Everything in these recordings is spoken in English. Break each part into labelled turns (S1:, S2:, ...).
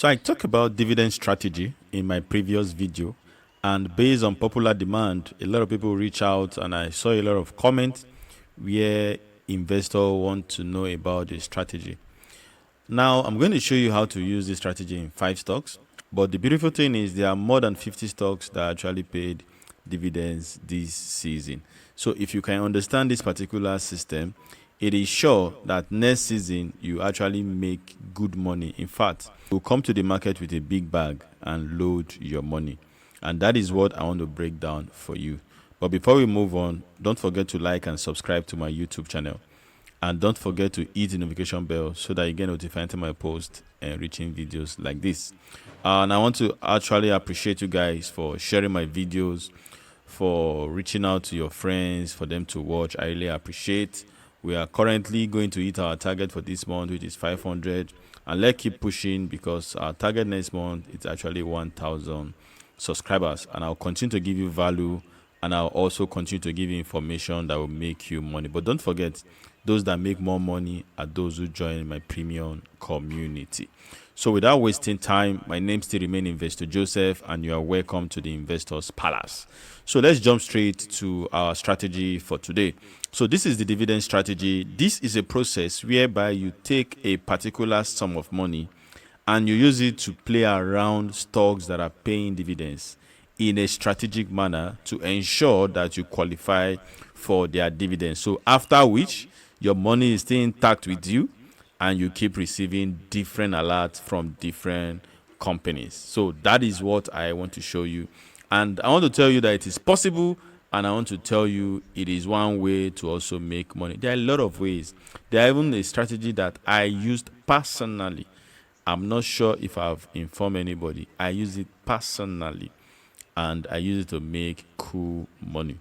S1: So I talked about dividend strategy in my previous video, and based on popular demand, a lot of people reach out and I saw a lot of comments where investors want to know about the strategy. Now I'm going to show you how to use this strategy in 5 stocks, but the beautiful thing is there are more than 50 stocks that actually paid dividends this season. So if you can understand this particular system, it is sure that next season you actually make good money. In fact, you'll come to the market with a big bag and load your money. And that is what I want to break down for you. But before we move on, don't forget to like and subscribe to my YouTube channel. And don't forget to hit the notification bell so that you get notified to my post and reaching videos like this. And I want to actually appreciate you guys for sharing my videos, for reaching out to your friends, for them to watch. I really appreciate. We are currently going to hit our target for this month, which is 500. And let's keep pushing because our target next month is actually 1,000 subscribers. And I'll continue to give you value, and I'll also continue to give you information that will make you money. But don't forget, those that make more money are those who join my premium community. So without wasting time, my name still remains Investor Joseph, and you are welcome to the Investors Palace. So let's jump straight to our strategy for today. So this is the dividend strategy. This is a process whereby you take a particular sum of money and you use it to play around stocks that are paying dividends in a strategic manner to ensure that you qualify for their dividends. So after which, your money is still intact with you and you keep receiving different alerts from different companies. So that is what I want to show you. And I want to tell you that it is possible, and I want to tell you it is one way to also make money. There are a lot of ways. There are even a strategy that I used personally. I'm not sure if I've informed anybody. I use it personally, and I use it to make cool money.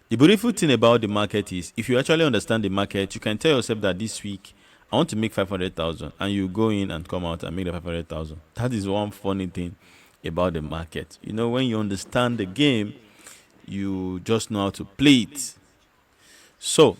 S1: The beautiful thing about the market is if you actually understand the market, you can tell yourself that this week I want to make 500,000, and you go in and come out and make the 500,000. That is one funny thing about the market. You know, when you understand the game, you just know how to play it. So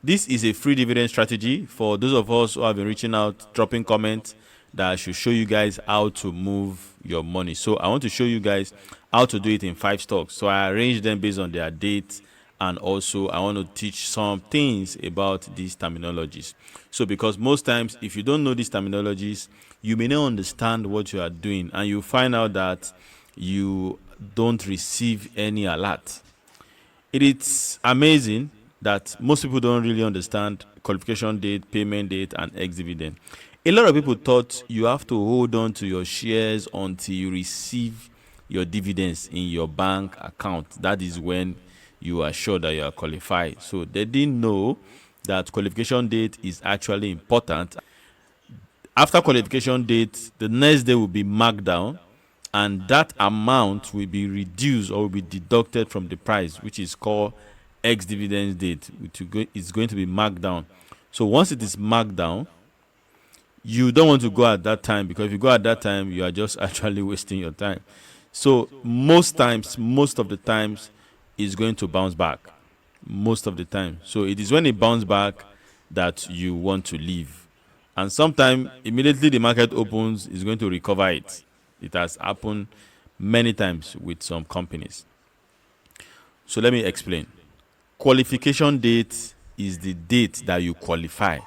S1: this is a free dividend strategy for those of us who have been reaching out, dropping comments that I should show you guys how to move your money. So I want to show you guys how to do it in 5 stocks. So I arrange them based on their dates, and also I want to teach some things about these terminologies. So because most times if you don't know these terminologies, you may not understand what you are doing, and you find out that you don't receive any alert. It is amazing that most people don't really understand qualification date, payment date, and ex-dividend. A lot of people thought you have to hold on to your shares until you receive your dividends in your bank account. That is when you are sure that you are qualified. So they didn't know that qualification date is actually important. After qualification date, the next day will be marked down, and that amount will be reduced or will be deducted from the price, which is called ex-dividend date, which is going to be marked down. So once it is marked down, you don't want to go at that time, because if you go at that time, you are just actually wasting your time. So most of the times, it's going to bounce back. Most of the time. So it is when it bounces back that you want to leave. And sometimes immediately the market opens, it's going to recover it. It has happened many times with some companies. So let me explain. Qualification date is the date that you qualify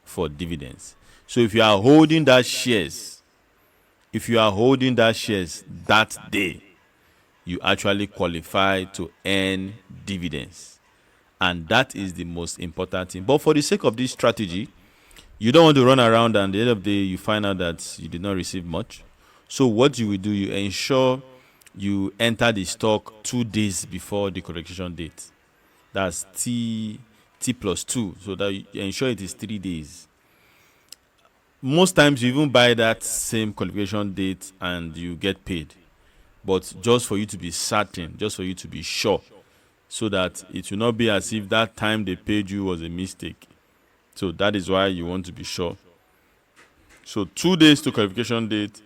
S1: for dividends. So if you are holding that shares, that day, you actually qualify to earn dividends. And that is the most important thing. But for the sake of this strategy, you don't want to run around and at the end of the day you find out that you did not receive much. So what you will do, you ensure you enter the stock 2 days before the qualification date. That's T plus 2, so that you ensure it is 3 days. Most times you even buy that same qualification date and you get paid, but just for you to be certain, just for you to be sure, so that it will not be as if that time they paid you was a mistake. So that is why you want to be sure. So 2 days to qualification date,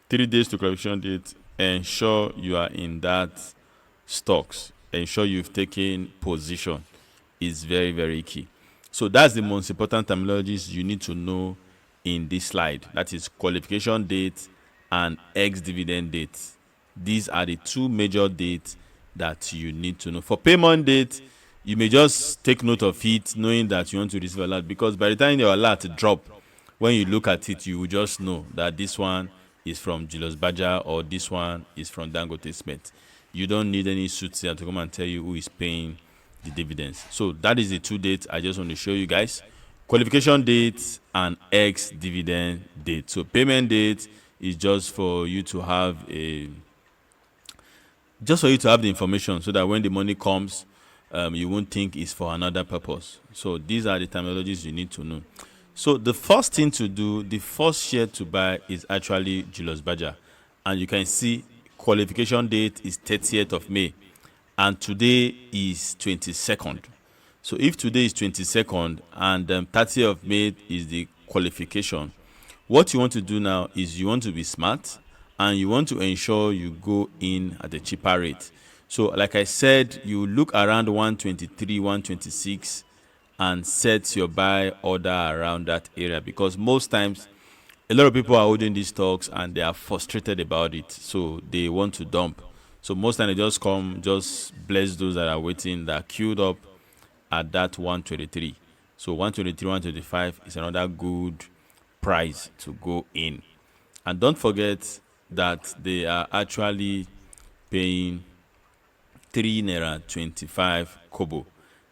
S1: 3 days to qualification date, ensure you are in that stocks. Ensure you've taken position. Is very, very key. So that's the most important terminologies you need to know in this slide. That is qualification date and ex-dividend date. These are the two major dates that you need to know. For payment date, you may just take note of it, knowing that you want to receive alert, because by the time your alert drop, when you look at it, you will just know that this one is from Julius Baja or this one is from Dangote Smith. You don't need any soothsayer to come and tell you who is paying the dividends. So that is the two dates I just want to show you guys: qualification date and ex-dividend date. So payment date is just for you to have the information, so that when the money comes, you won't think it's for another purpose. So these are the terminologies you need to know. So the first thing to do, the first share to buy is actually Julius Baja, and you can see qualification date is 30th of May, and today is 22nd. So if today is 22nd and 30th of May is the qualification, what you want to do now is you want to be smart and you want to ensure you go in at a cheaper rate. So like I said, you look around 123, 126 and set your buy order around that area, because most times a lot of people are holding these stocks and they are frustrated about it, so they want to dump. So most times they just come, just bless those that are waiting, that are queued up at that 123. So 123, 125 is another good price to go in. And don't forget that they are actually paying 3 naira 25 kobo.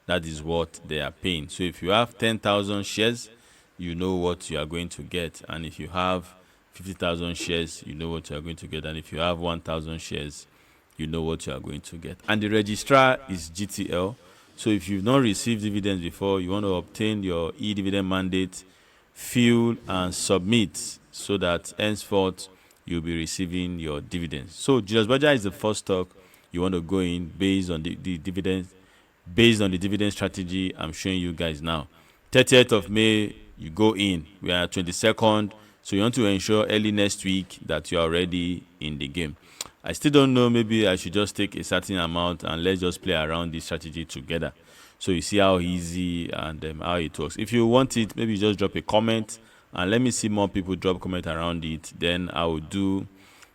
S1: That is what they are paying. So if you have 10,000 shares, you know what you are going to get. And if you have 50,000 shares, you know what you are going to get. And if you have 1,000 shares, you know what you are going to get. And the registrar is GTL. So if you've not received dividends before, you want to obtain your e-dividend mandate, fill and submit, so that henceforth you'll be receiving your dividends. So Julius Baja is the first stock you want to go in based on the dividends, based on the dividend strategy I'm showing you guys now. 30th of May, you go in. We are 22nd, so you want to ensure early next week that you are already in the game. I still don't know, maybe I should just take a certain amount and let's just play around this strategy together, so you see how easy and how it works. If you want it, maybe just drop a comment and let me see more people drop comment around it. Then I will do,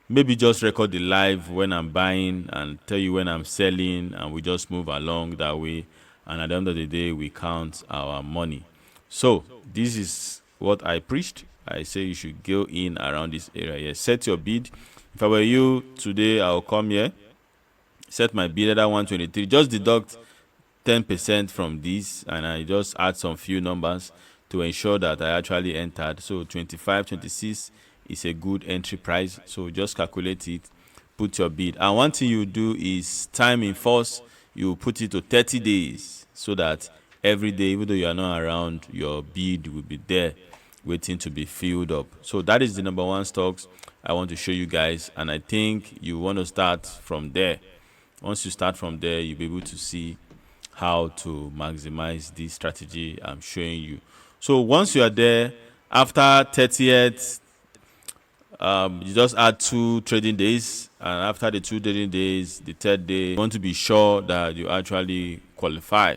S1: maybe just record the live when I'm buying and tell you when I'm selling, and we just move along that way, and at the end of the day we count our money. So this is what I preached. I say you should go in around this area here. Set your bid. If I were you today, I'll come here, set my bid at 123, just deduct 10% from this, and I just add some few numbers to ensure that I actually entered. So 25, 26 is a good entry price. So just calculate it, put your bid. And one thing you do is time in force, you put it to 30 days, so that every day, even though you are not around, your bid will be there waiting to be filled up. So that is the number one stocks I want to show you guys, and I think you want to start from there. Once you start from there, you'll be able to see how to maximize this strategy I'm showing you. So once you are there, after 30th, you just add 2 trading days, and after the 2 trading days, the third day, you want to be sure that you actually qualify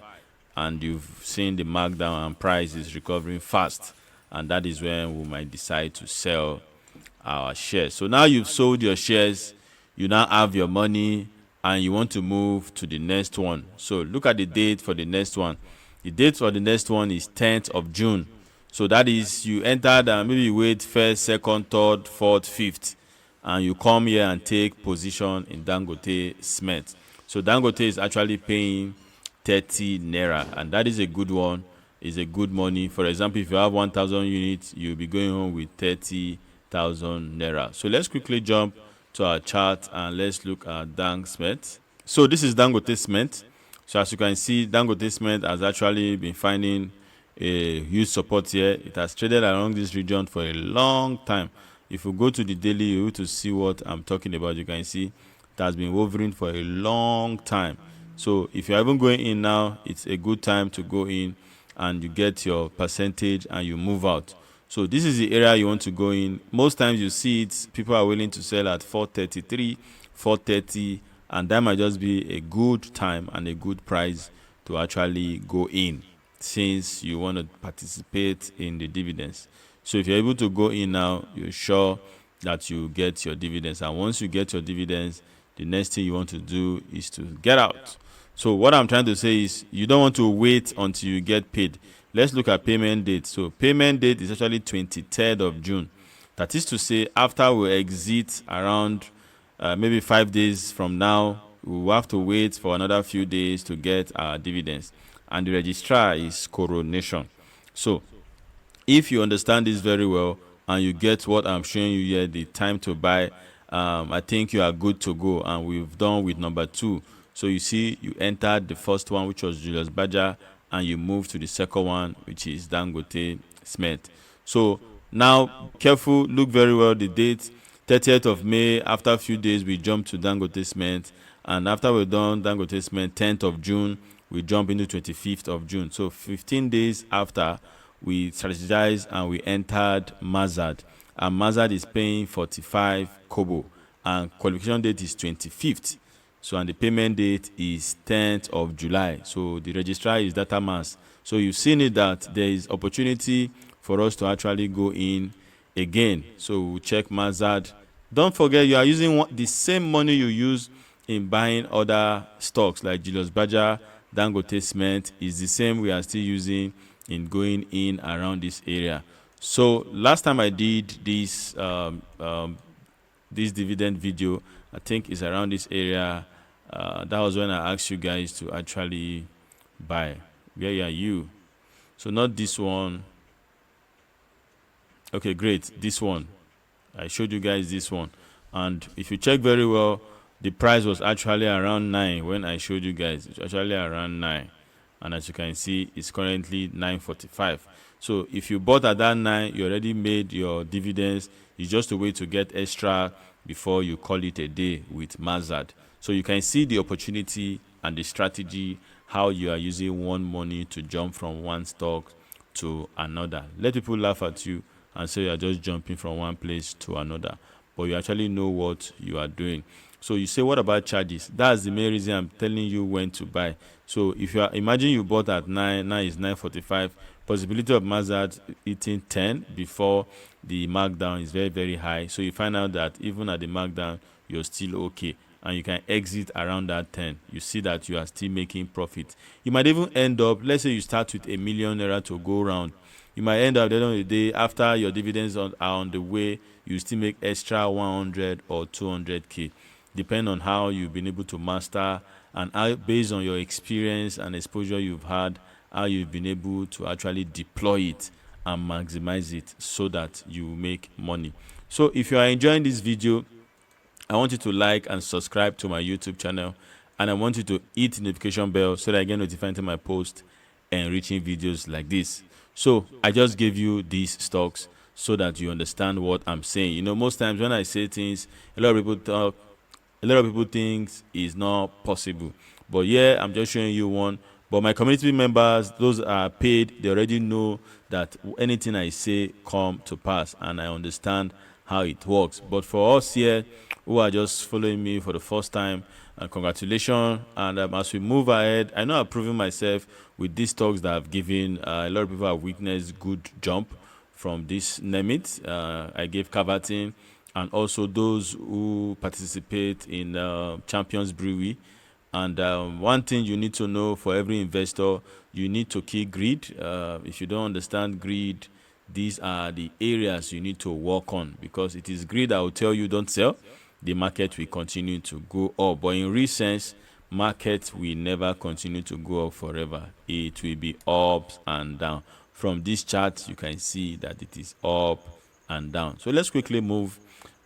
S1: and you've seen the markdown and price is recovering fast, and that is when we might decide to sell our shares. So now you've sold your shares, you now have your money, and you want to move to the next one. So look at the date for the next one. The date for the next one is 10th of June. So that is, you entered and maybe you wait 1st, 2nd, 3rd, 4th, 5th, and you come here and take position in Dangote Cement. So Dangote is actually paying 30 naira, and that is a good one. It's a good money. For example, if you have 1,000 units, you'll be going home with 30,000 naira. So let's quickly jump to our chart and let's look at Dang Cement. So this is Dangote Cement. So as you can see, Dangote Cement has actually been finding a huge support here. It has traded along this region for a long time. If you go to the daily, you're able to see what I'm talking about. You can see it has been hovering for a long time. So if you're even going in now, it's a good time to go in and you get your percentage and you move out. So this is the area you want to go in. Most times you see it, people are willing to sell at 433, 430, and that might just be a good time and a good price to actually go in, since you want to participate in the dividends. So if you're able to go in now, you're sure that you get your dividends. And once you get your dividends, the next thing you want to do is to get out. So what I'm trying to say is you don't want to wait until you get paid. Let's look at payment date. So payment date is actually 23rd of June. That is to say, after we exit around maybe 5 days from now, we will have to wait for another few days to get our dividends. And the registrar is Coronation. So if you understand this very well and you get what I'm showing you here, the time to buy, I think you are good to go. And we've done with number 2. So you see, you entered the first one, which was Julius Baja, and you move to the second one, which is Dangote Cement. So now, careful, look very well the date. 30th of May, after a few days, we jump to Dangote Cement. And after we're done Dangote Cement, 10th of June, we jump into 25th of June. So 15 days after, we strategized and we entered Mazad. And Mazad is paying 45 kobo. And qualification date is 25th. So, and the payment date is 10th of July. So the registrar is Datamas. So you've seen it that there is opportunity for us to actually go in again. So we'll check Mazad. Don't forget, you are using the same money you use in buying other stocks like Julius Baja, Dangote Cement is the same we are still using in going in around this area. So last time I did this this dividend video, I think it's around this area. That was when I asked you guys to actually buy. Where are you? So not this one. Okay, great. This one. I showed you guys this one. And if you check very well, the price was actually around 9 when I showed you guys. It's actually around 9. And as you can see, it's currently 9.45. So if you bought at that 9, you already made your dividends. It's just a way to get extra before you call it a day with Mazad. So you can see the opportunity and the strategy, how you are using one money to jump from one stock to another. Let people laugh at you and say you are just jumping from one place to another, but you actually know what you are doing. So you say, what about charges? That's the main reason I'm telling you when to buy. So if you are, imagine you bought at 9, now is 9.45. Possibility of Mazad hitting 10 before the markdown is very, very high. So you find out that even at the markdown, you're still okay. And you can exit around that 10. You see that you are still making profit. You might even end up, let's say you start with ₦1 million to go around. You might end up at the end of the day, after your dividends are on the way, you still make extra 100 or 200K. Depend on how you've been able to master and how, based on your experience and exposure you've had, how you've been able to actually deploy it and maximize it so that you make money. So if you are enjoying this video, I want you to like and subscribe to my YouTube channel, and I want you to hit the notification bell so that I get notified to my post enriching videos like this. So I just gave you these stocks so that you understand what I'm saying. You know, most times when I say things, a lot of people think it's not possible. But yeah, I'm just showing you one. But my community members, those are paid, they already know that anything I say come to pass, and I understand how it works. But for us here who are just following me for the first time, congratulations. And as we move ahead, I know I've proven myself with these stocks that I've given. A lot of people have witnessed good jump from this name it. I gave Cavatin, and also those who participate in Champions Brewery. And one thing you need to know for every investor, you need to keep greed. If you don't understand greed, these are the areas you need to work on, because it is greed that will tell you don't sell. The market will continue to go up. But in real sense, market will never continue to go up forever. It will be up and down. From this chart, you can see that it is up and down. So let's quickly move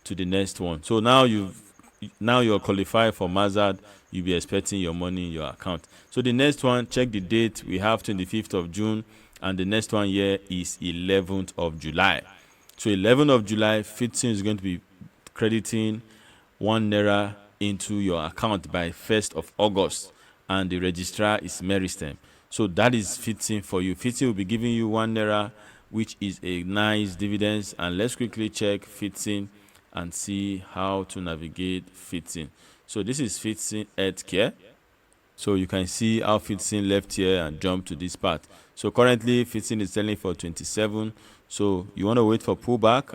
S1: to the next one. So now you're qualified for Mazad. You'll be expecting your money in your account. So the next one, check the date. We have 25th of June, and the next one here is 11th of July. So 11th of July, Fitson is going to be crediting 1 naira into your account by 1st of August, and the registrar is Meristem. So that is Fitson for you. Fitson will be giving you 1 naira, which is a nice dividends. And let's quickly check Fitson and see how to navigate Fitson. So this is Fitson Healthcare. So you can see how Fitson left here and jumped to this part. So currently Fitson is selling for 27. So you want to wait for pullback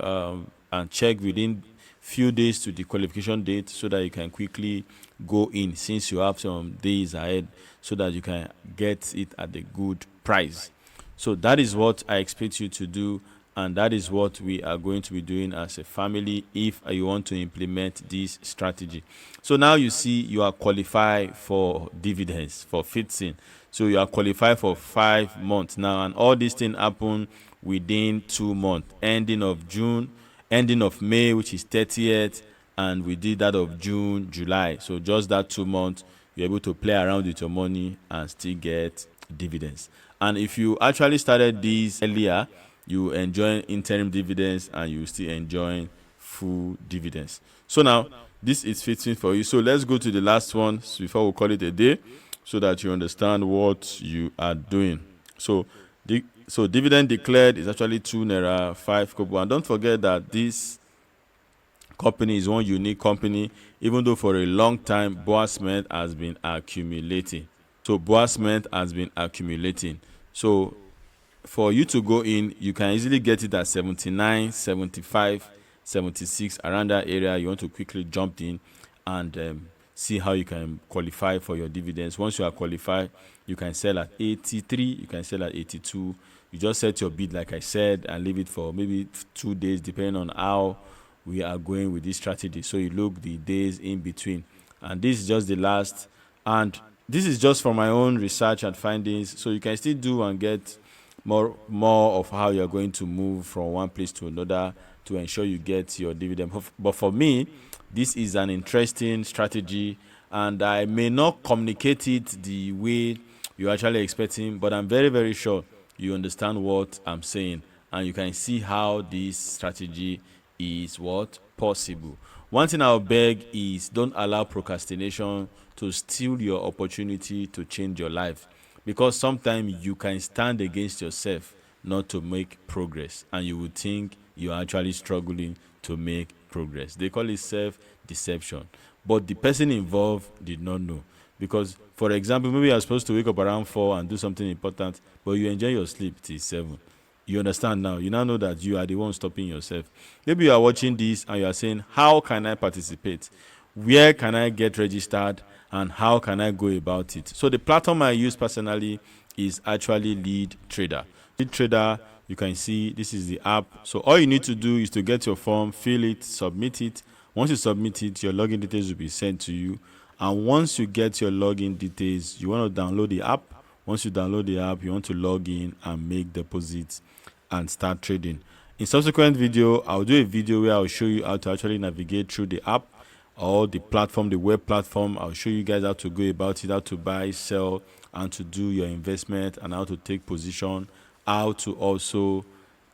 S1: and check within few days to the qualification date so that you can quickly go in since you have some days ahead so that you can get it at a good price. So that is what I expect you to do, and that is what we are going to be doing as a family if you want to implement this strategy. So now you see you are qualified for dividends for 15. So you are qualified for 5 months now, and all these things happen within 2 months, ending of June, ending of May, which is 30th, and we did that of June, July. So just that 2 months, you're able to play around with your money and still get dividends. And if you actually started this earlier, you enjoy interim dividends and you still enjoy full dividends. So now this is fitting for you. So let's go to the last one before we call it a day so that you understand what you are doing. So dividend declared is actually 2 naira 5 kobo. And don't forget that this company is one unique company, even though for a long time Boasment has been accumulating. So Boasment has been accumulating. So for you to go in, you can easily get it at 79, 75, 76, around that area. You want to quickly jump in and see how you can qualify for your dividends. Once you are qualified, you can sell at 83, you can sell at 82. You just set your bid like I said and leave it for maybe 2 days depending on how we are going with this strategy. So you look the days in between, and this is just the last, and this is just from my own research and findings. So you can still do and get more of how you're going to move from one place to another to ensure you get your dividend. But for me, this is an interesting strategy, and I may not communicate it the way you're actually expecting, but I'm very, very sure you understand what I'm saying, and you can see how this strategy is what possible. One thing I'll beg is don't allow procrastination to steal your opportunity to change your life, because sometimes you can stand against yourself not to make progress, and you would think you're actually struggling to make progress. They call it self-deception, but the person involved did not know. Because, for example, maybe you're supposed to wake up around 4 and do something important, but you enjoy your sleep till 7. You understand now? You now know that you are the one stopping yourself. Maybe you are watching this and you are saying, how can I participate? Where can I get registered? And how can I go about it? So the platform I use personally is actually Lead Trader. Lead Trader, you can see this is the app. So all you need to do is to get your form, fill it, submit it. Once you submit it, your login details will be sent to you. And once you get your login details, you want to download the app. Once you download the app, you want to log in and make deposits and start trading. In subsequent video, I'll do a video where I'll show you how to actually navigate through the app or the platform, the web platform. I'll show you guys how to go about it, how to buy, sell, and to do your investment, and how to take position, how to also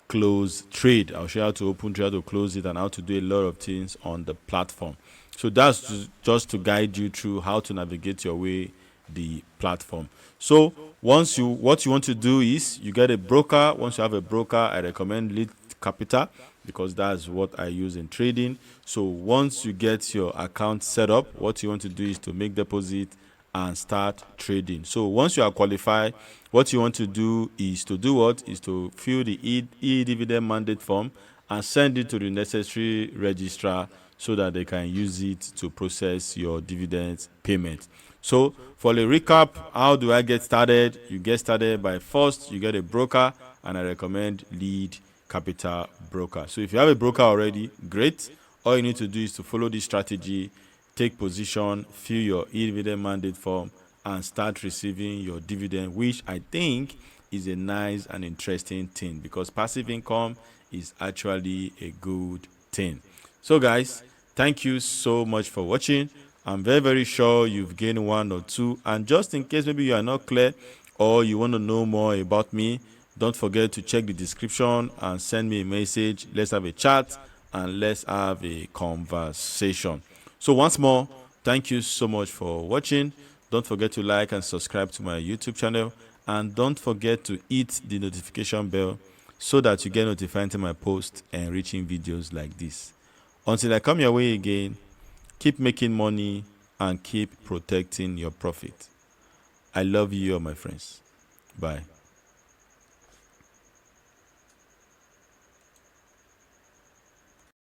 S1: close trade. I'll show you how to open trade, how to close it, and how to do a lot of things on the platform. So that's just to guide you through how to navigate your way the platform. So what you want to do is you get a broker. Once you have a broker, I recommend Lead Capital because that's what I use in trading. So once you get your account set up, what you want to do is to make deposit and start trading. So once you are qualified, what you want to do is to do what is to fill the e-dividend mandate form and send it to the necessary registrar so that they can use it to process your dividends payment. So for the recap, how do I get started? You get started by first you get a broker, and I recommend Lead Capital Broker. So if you have a broker already, great. All you need to do is to follow this strategy, take position, fill your e-dividend mandate form, and start receiving your dividend, which I think is a nice and interesting thing because passive income is actually a good thing. So guys, thank you so much for watching. I'm very, very sure you've gained one or two. And just in case maybe you are not clear or you want to know more about me, don't forget to check the description and send me a message. Let's have a chat and let's have a conversation. So once more, thank you so much for watching. Don't forget to like and subscribe to my YouTube channel. And don't forget to hit the notification bell so that you get notified when I post enriching videos like this. Until I come your way again, keep making money and keep protecting your profit. I love you all, my friends. Bye.